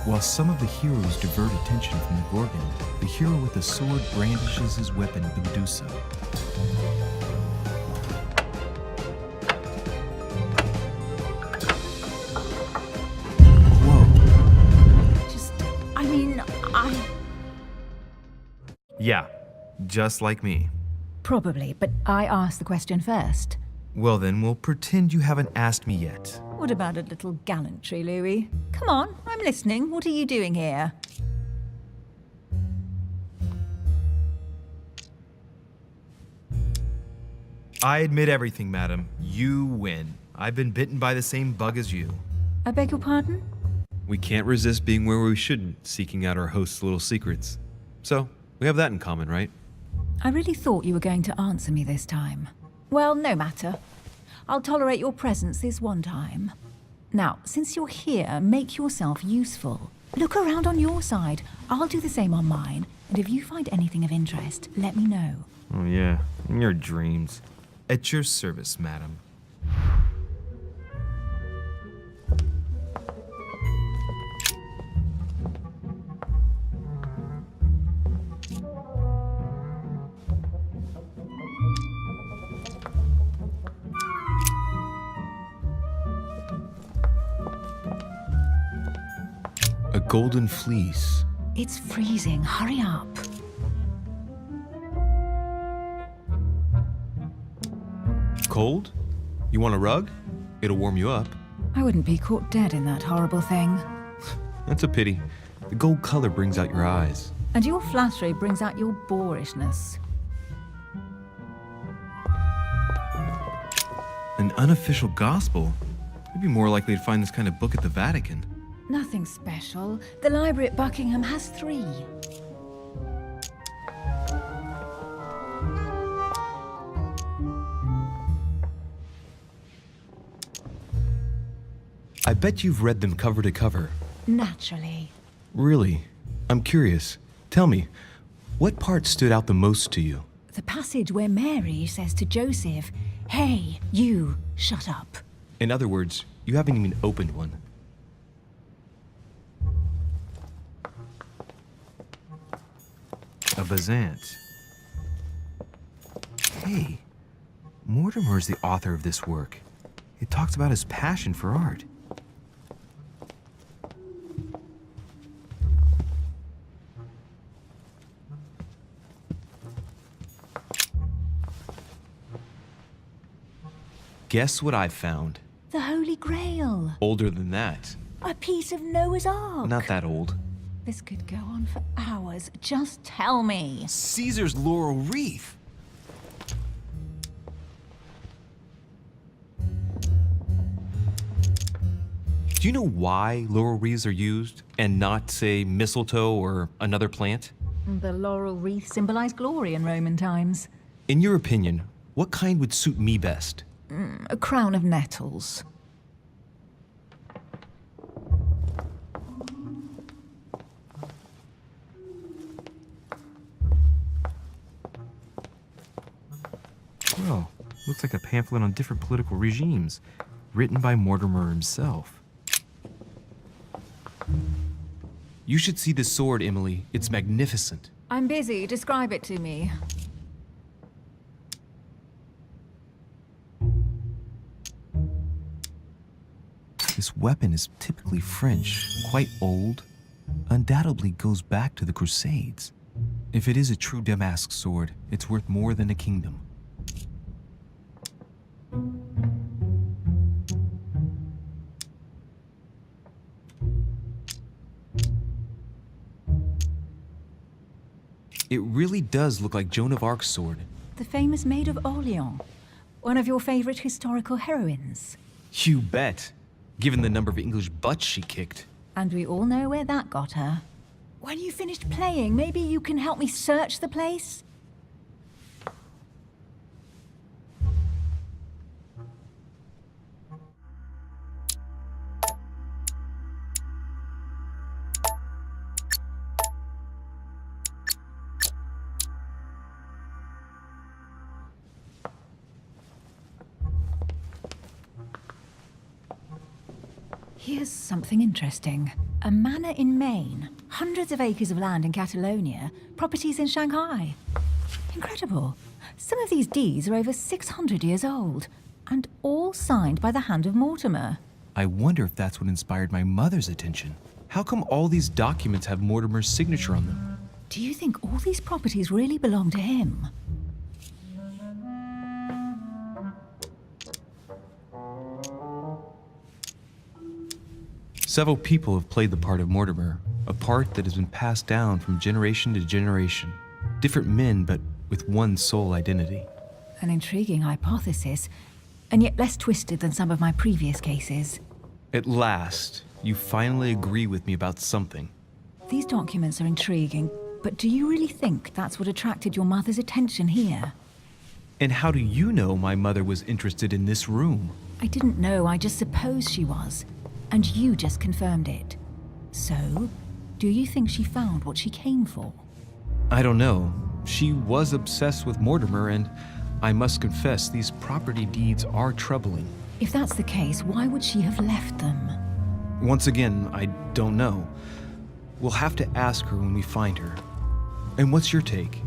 While some of the heroes divert attention from the Gorgon, the hero with the sword brandishes his weapon, the Medusa. Yeah, just like me. Probably, but I asked the question first. Well then, we'll pretend you haven't asked me yet. What about a little gallantry, Louis? Come on, I'm listening. What are you doing here? I admit everything, madam. You win. I've been bitten by the same bug as you. I beg your pardon? We can't resist being where we shouldn't, seeking out our host's little secrets. So, we have that in common, right? I really thought you were going to answer me this time. Well, no matter. I'll tolerate your presence this one time. Now, since you're here, make yourself useful. Look around on your side. I'll do the same on mine. And if you find anything of interest, let me know. Oh yeah, in your dreams. At your service, madam. A golden fleece. It's freezing. Hurry up. Cold? You want a rug? It'll warm you up. I wouldn't be caught dead in that horrible thing. That's a pity. The gold color brings out your eyes. And your flattery brings out your boorishness. An unofficial gospel? You'd be more likely to find this kind of book at the Vatican. Nothing special. The library at Buckingham has 3. I bet you've read them cover to cover. Naturally. Really? I'm curious. Tell me, what part stood out the most to you? The passage where Mary says to Joseph, "Hey, you, shut up." In other words, you haven't even opened one. A Bazant. Hey, Mortimer's the author of this work. It talks about his passion for art. Guess what I found? The Holy Grail. Older than that. A piece of Noah's Ark. Not that old. This could go on for hours. Just tell me. Caesar's laurel wreath. Do you know why laurel wreaths are used and not, say, mistletoe or another plant? The laurel wreath symbolized glory in Roman times. In your opinion, what kind would suit me best? A crown of nettles. Well, looks like a pamphlet on different political regimes, written by Mortimer himself. You should see this sword, Emily. It's magnificent. I'm busy. Describe it to me. This weapon is typically French, quite old, undoubtedly goes back to the Crusades. If it is a true Damask sword, it's worth more than a kingdom. It really does look like Joan of Arc's sword. The famous Maid of Orleans. One of your favorite historical heroines. You bet. Given the number of English butts she kicked. And we all know where that got her. When you finished playing, maybe you can help me search the place? Here's something interesting. A manor in Maine, hundreds of acres of land in Catalonia, properties in Shanghai. Incredible. Some of these deeds are over 600 years old, and all signed by the hand of Mortimer. I wonder if that's what inspired my mother's attention. How come all these documents have Mortimer's signature on them? Do you think all these properties really belong to him? Several people have played the part of Mortimer, a part that has been passed down from generation to generation. Different men, but with one sole identity. An intriguing hypothesis, and yet less twisted than some of my previous cases. At last, you finally agree with me about something. These documents are intriguing, but do you really think that's what attracted your mother's attention here? And how do you know my mother was interested in this room? I didn't know, I just supposed she was. And you just confirmed it. So, do you think she found what she came for? I don't know. She was obsessed with Mortimer, and I must confess these property deeds are troubling. If that's the case, why would she have left them? Once again, I don't know. We'll have to ask her when we find her. And what's your take?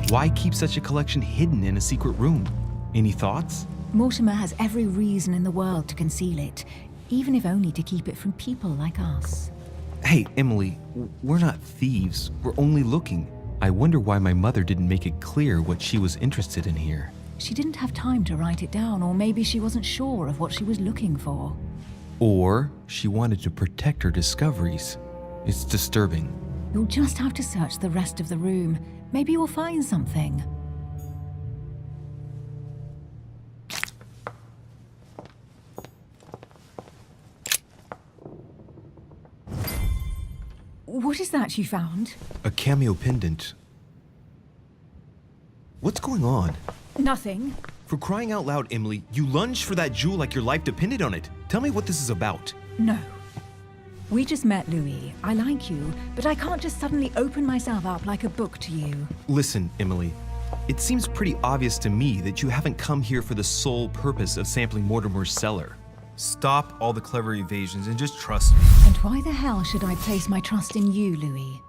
Why keep such a collection hidden in a secret room? Any thoughts? Mortimer has every reason in the world to conceal it, even if only to keep it from people like us. Hey, Emily, we're not thieves. We're only looking. I wonder why my mother didn't make it clear what she was interested in here. She didn't have time to write it down, or maybe she wasn't sure of what she was looking for. Or she wanted to protect her discoveries. It's disturbing. You'll just have to search the rest of the room. Maybe you'll find something. What is that you found? A cameo pendant. What's going on? Nothing. For crying out loud, Emily, you lunged for that jewel like your life depended on it. Tell me what this is about. No. We just met, Louis. I like you, but I can't just suddenly open myself up like a book to you. Listen, Emily. It seems pretty obvious to me that you haven't come here for the sole purpose of sampling Mortimer's cellar. Stop all the clever evasions and just trust me. And why the hell should I place my trust in you, Louis?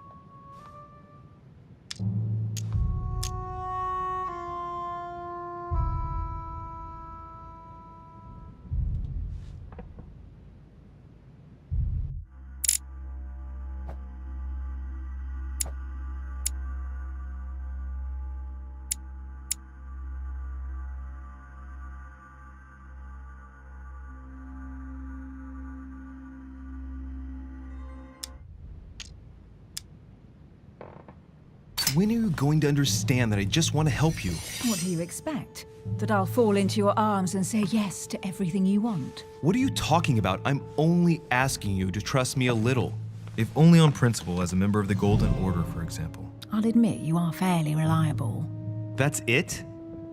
When are you going to understand that I just want to help you? What do you expect? That I'll fall into your arms and say yes to everything you want? What are you talking about? I'm only asking you to trust me a little. If only on principle, as a member of the Golden Order, for example. I'll admit you are fairly reliable. That's it?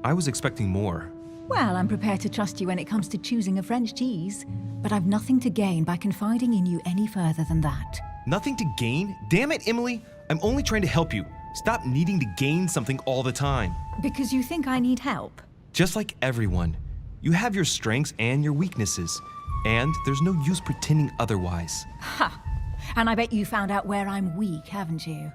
I was expecting more. Well, I'm prepared to trust you when it comes to choosing a French cheese, but I've nothing to gain by confiding in you any further than that. Nothing to gain? Damn it, Emily! I'm only trying to help you. Stop needing to gain something all the time. Because you think I need help? Just like everyone, you have your strengths and your weaknesses, and there's no use pretending otherwise. Ha! And I bet you found out where I'm weak, haven't you?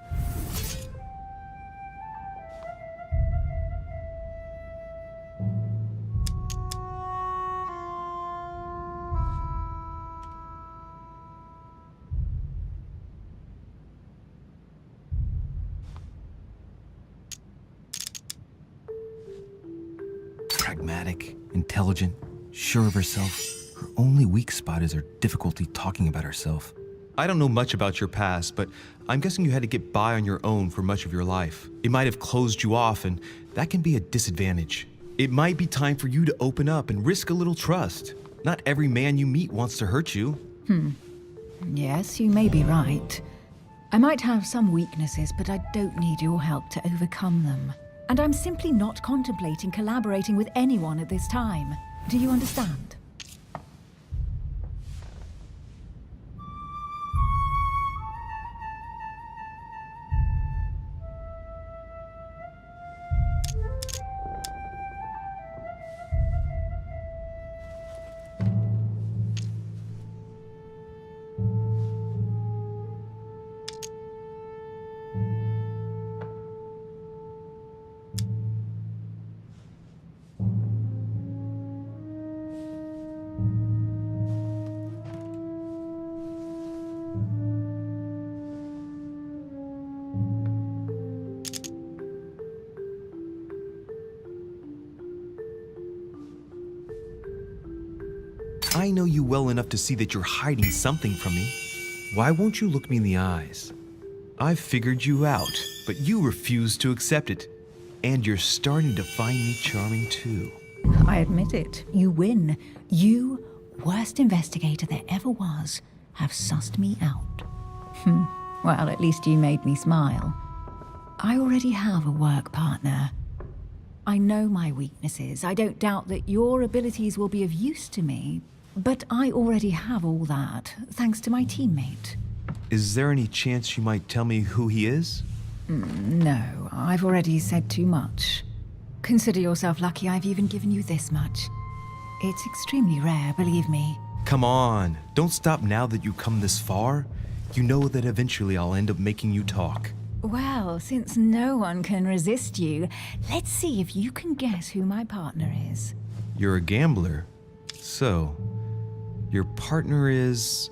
Pragmatic, intelligent, sure of herself. Her only weak spot is her difficulty talking about herself. I don't know much about your past, but I'm guessing you had to get by on your own for much of your life. It might have closed you off, and that can be a disadvantage. It might be time for you to open up and risk a little trust. Not every man you meet wants to hurt you. Yes, you may be right. I might have some weaknesses, but I don't need your help to overcome them. And I'm simply not contemplating collaborating with anyone at this time. Do you understand? I know you well enough to see that you're hiding something from me. Why won't you look me in the eyes? I've figured you out, but you refuse to accept it. And you're starting to find me charming too. I admit it. You win. You, worst investigator there ever was, have sussed me out. Well, at least you made me smile. I already have a work partner. I know my weaknesses. I don't doubt that your abilities will be of use to me, but I already have all that, thanks to my teammate. Is there any chance you might tell me who he is? No, I've already said too much. Consider yourself lucky I've even given you this much. It's extremely rare, believe me. Come on, don't stop now that you've come this far. You know that eventually I'll end up making you talk. Well, since no one can resist you, let's see if you can guess who my partner is. You're a gambler. So, your partner is...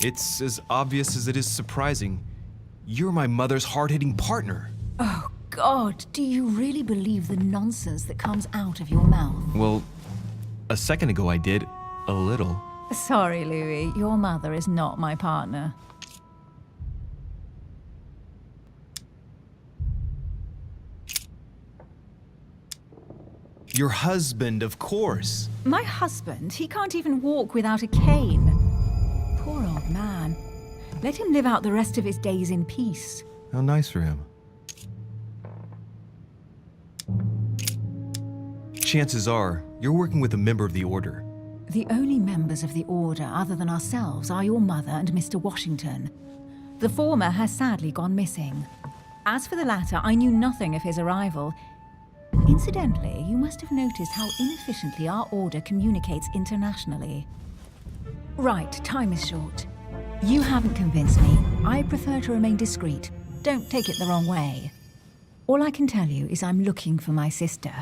It's as obvious as it is surprising. You're my mother's hard-hitting partner. Oh, God, do you really believe the nonsense that comes out of your mouth? Well, a second ago I did. A little. Sorry, Louis, your mother is not my partner. Your husband, of course. My husband, he can't even walk without a cane. Poor old man. Let him live out the rest of his days in peace. How nice for him. Chances are, you're working with a member of the Order. The only members of the Order other than ourselves are your mother and Mr. Washington. The former has sadly gone missing. As for the latter, I knew nothing of his arrival. Incidentally, you must have noticed how inefficiently our Order communicates internationally. Right, time is short. You haven't convinced me. I prefer to remain discreet. Don't take it the wrong way. All I can tell you is I'm looking for my sister.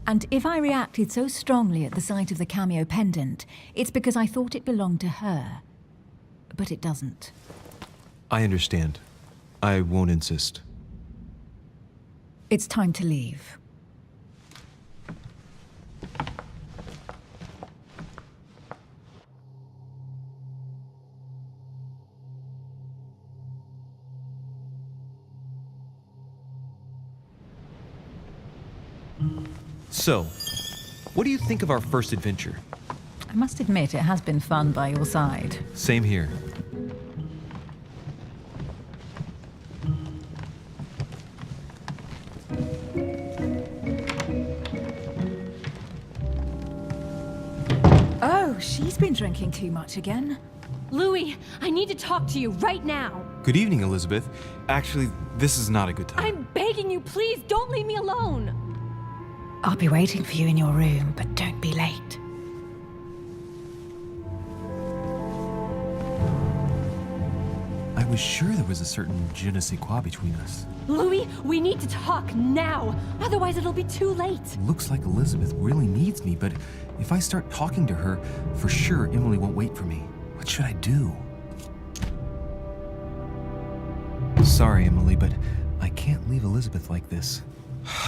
And if I reacted so strongly at the sight of the cameo pendant, it's because I thought it belonged to her. But it doesn't. I understand. I won't insist. It's time to leave. So, what do you think of our first adventure? I must admit it has been fun by your side. Same here. Oh, she's been drinking too much again. Louis, I need to talk to you right now. Good evening, Elizabeth. Actually, this is not a good time. I'm begging you, please don't leave me alone. I'll be waiting for you in your room, but don't be late. I was sure there was a certain je ne sais quoi between us. Louis, we need to talk now. Otherwise, it'll be too late. Looks like Elizabeth really needs me, but if I start talking to her, for sure Emily won't wait for me. What should I do? Sorry, Emily, but I can't leave Elizabeth like this.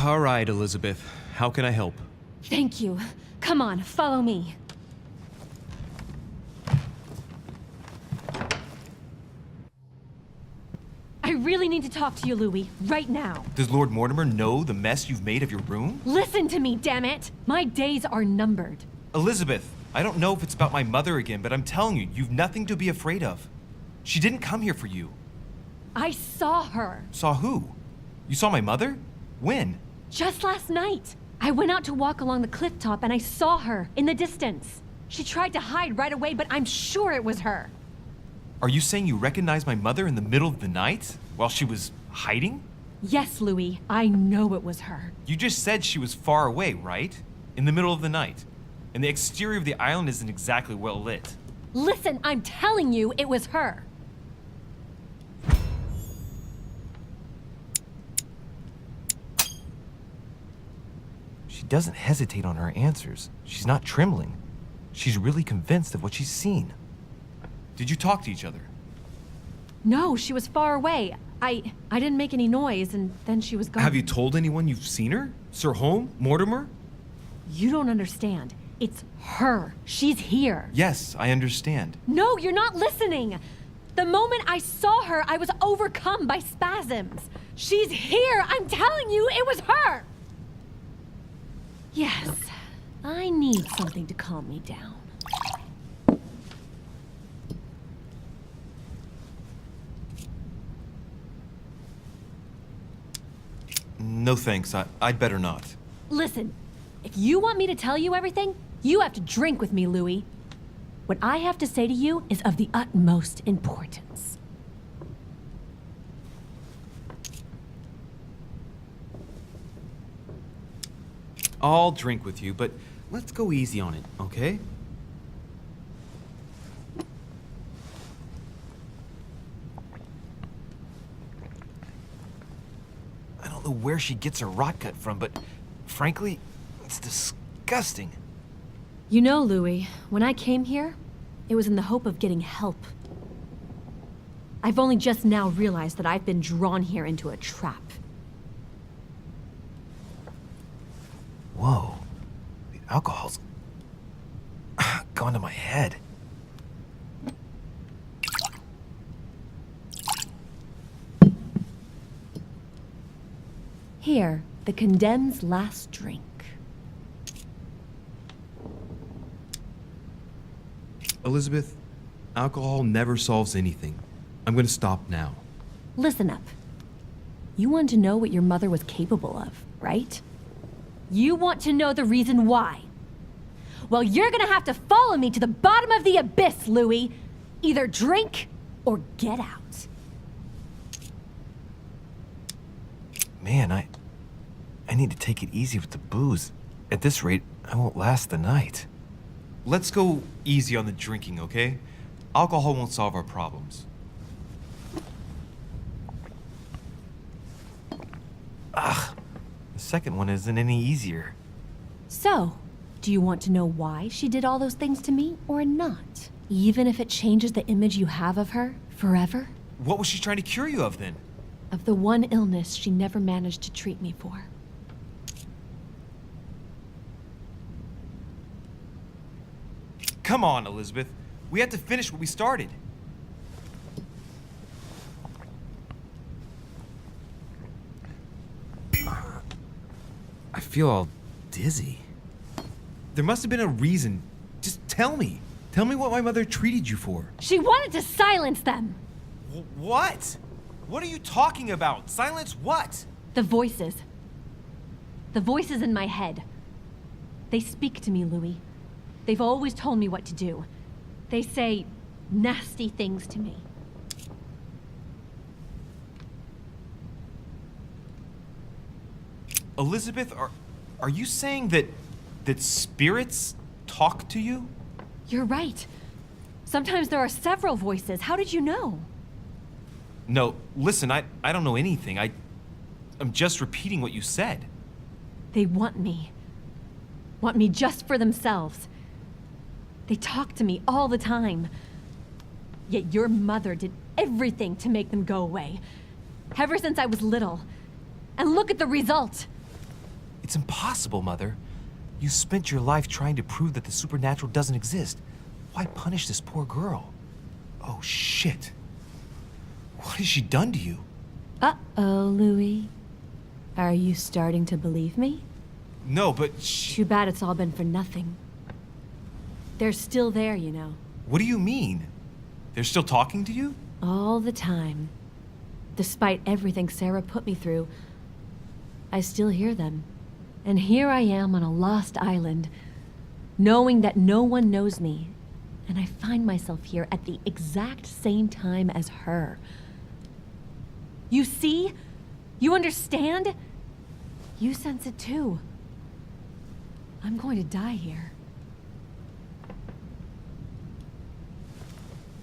All right, Elizabeth. How can I help? Thank you. Come on, follow me. really need to talk to you, Louis, right now. Does Lord Mortimer know the mess you've made of your room? Listen to me, damn it! My days are numbered. Elizabeth, I don't know if it's about my mother again, but I'm telling you, you've nothing to be afraid of. She didn't come here for you. I saw her. Saw who? You saw my mother? When? Just last night. I went out to walk along the cliff top and I saw her in the distance. She tried to hide right away, but I'm sure it was her. Are you saying you recognized my mother in the middle of the night while she was hiding? Yes, Louis, I know it was her. You just said she was far away, right? In the middle of the night. And the exterior of the island isn't exactly well lit. Listen, I'm telling you it was her. She doesn't hesitate on her answers. She's not trembling. She's really convinced of what she's seen. Did you talk to each other? No, she was far away. I didn't make any noise, and then she was gone. Have you told anyone you've seen her? Sir Holm? Mortimer? You don't understand. It's her. She's here. Yes, I understand. No, you're not listening. The moment I saw her, I was overcome by spasms. She's here. I'm telling you, it was her. Yes, I need something to calm me down. No thanks, I'd better not. Listen, if you want me to tell you everything, you have to drink with me, Louis. What I have to say to you is of the utmost importance. I'll drink with you, but let's go easy on it, okay? I don't know where she gets her rot gut from, but frankly, it's disgusting. You know, Louis, when I came here, it was in the hope of getting help. I've only just now realized that I've been drawn here into a trap. Whoa, the alcohol's gone to my head. Here, the condemned's last drink. Elizabeth, alcohol never solves anything. I'm gonna stop now. Listen up. You want to know what your mother was capable of, right? You want to know the reason why. Well, you're gonna have to follow me to the bottom of the abyss, Louis. Either drink or get out. Man, I need to take it easy with the booze. At this rate, I won't last the night. Let's go easy on the drinking, okay? Alcohol won't solve our problems. Ugh, the second one isn't any easier. So, do you want to know why she did all those things to me or not? Even if it changes the image you have of her forever? What was she trying to cure you of then? Of the one illness she never managed to treat me for. Come on, Elizabeth. We have to finish what we started. I feel all dizzy. There must have been a reason. Just tell me. Tell me what my mother treated you for. She wanted to silence them! What? What are you talking about? Silence what? The voices. The voices in my head. They speak to me, Louis. They've always told me what to do. They say nasty things to me. Elizabeth, are you saying that spirits talk to you? You're right. Sometimes there are several voices. How did you know? No, listen, I don't know anything. I'm just repeating what you said. They want me. Want me just for themselves. They talk to me all the time. Yet your mother did everything to make them go away. Ever since I was little. And look at the result. It's impossible, Mother. You spent your life trying to prove that the supernatural doesn't exist. Why punish this poor girl? Oh, shit. What has she done to you? Uh-oh, Louis. Are you starting to believe me? No, but Too bad it's all been for nothing. They're still there, you know. what do you mean? They're still talking to you? All the time. Despite everything Sarah put me through, I still hear them. And here I am on a lost island, knowing that no one knows me. And I find myself here at the exact same time as her. You see? You understand? You sense it too. I'm going to die here.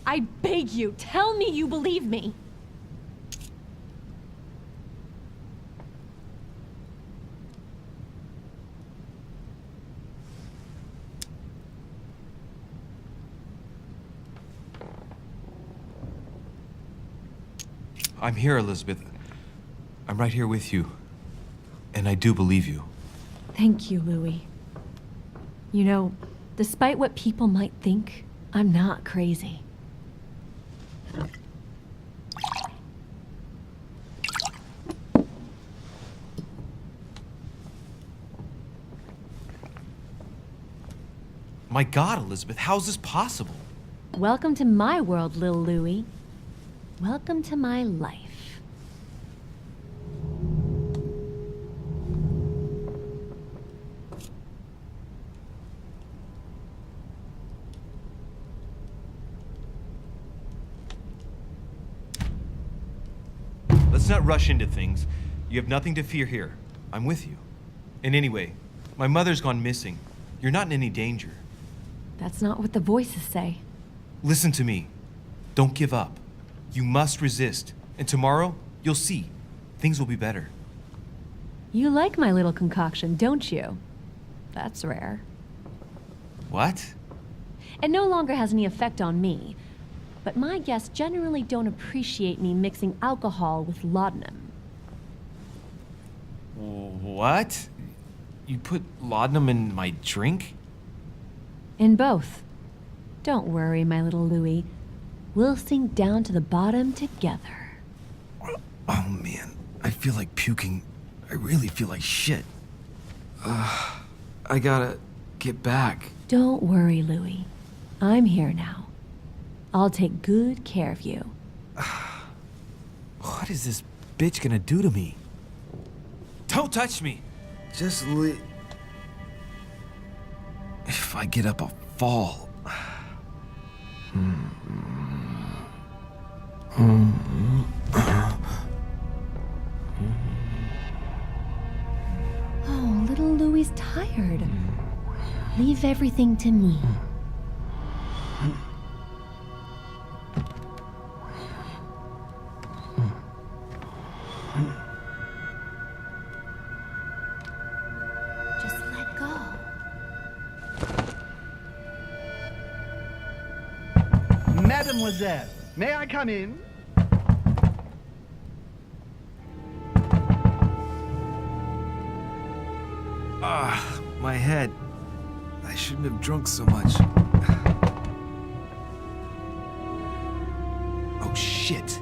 I beg you, tell me you believe me. I'm here, Elizabeth. I'm right here with you. And I do believe you. Thank you, Louis. You know, despite what people might think, I'm not crazy. My God, Elizabeth, how's this possible? Welcome to my world, Lil Louis. Welcome to my life. Let's not rush into things. You have nothing to fear here. I'm with you. And anyway, my mother's gone missing. You're not in any danger. That's not what the voices say. Listen to me. Don't give up. You must resist. And tomorrow, you'll see. Things will be better. You like my little concoction, don't you? That's rare. What? It no longer has any effect on me. But my guests generally don't appreciate me mixing alcohol with laudanum. What? You put laudanum in my drink? In both. Don't worry, my little Louis. We'll sink down to the bottom together. Oh man, I feel like puking. I really feel like shit. I gotta get back. Don't worry, Louis. I'm here now. I'll take good care of you. What is this bitch gonna do to me? Don't touch me! Just if I get up, I'll fall. Oh, little Louie's tired. Leave everything to me. Just let go. Mademoiselle, may I come in? My head. I shouldn't have drunk so much. Oh shit.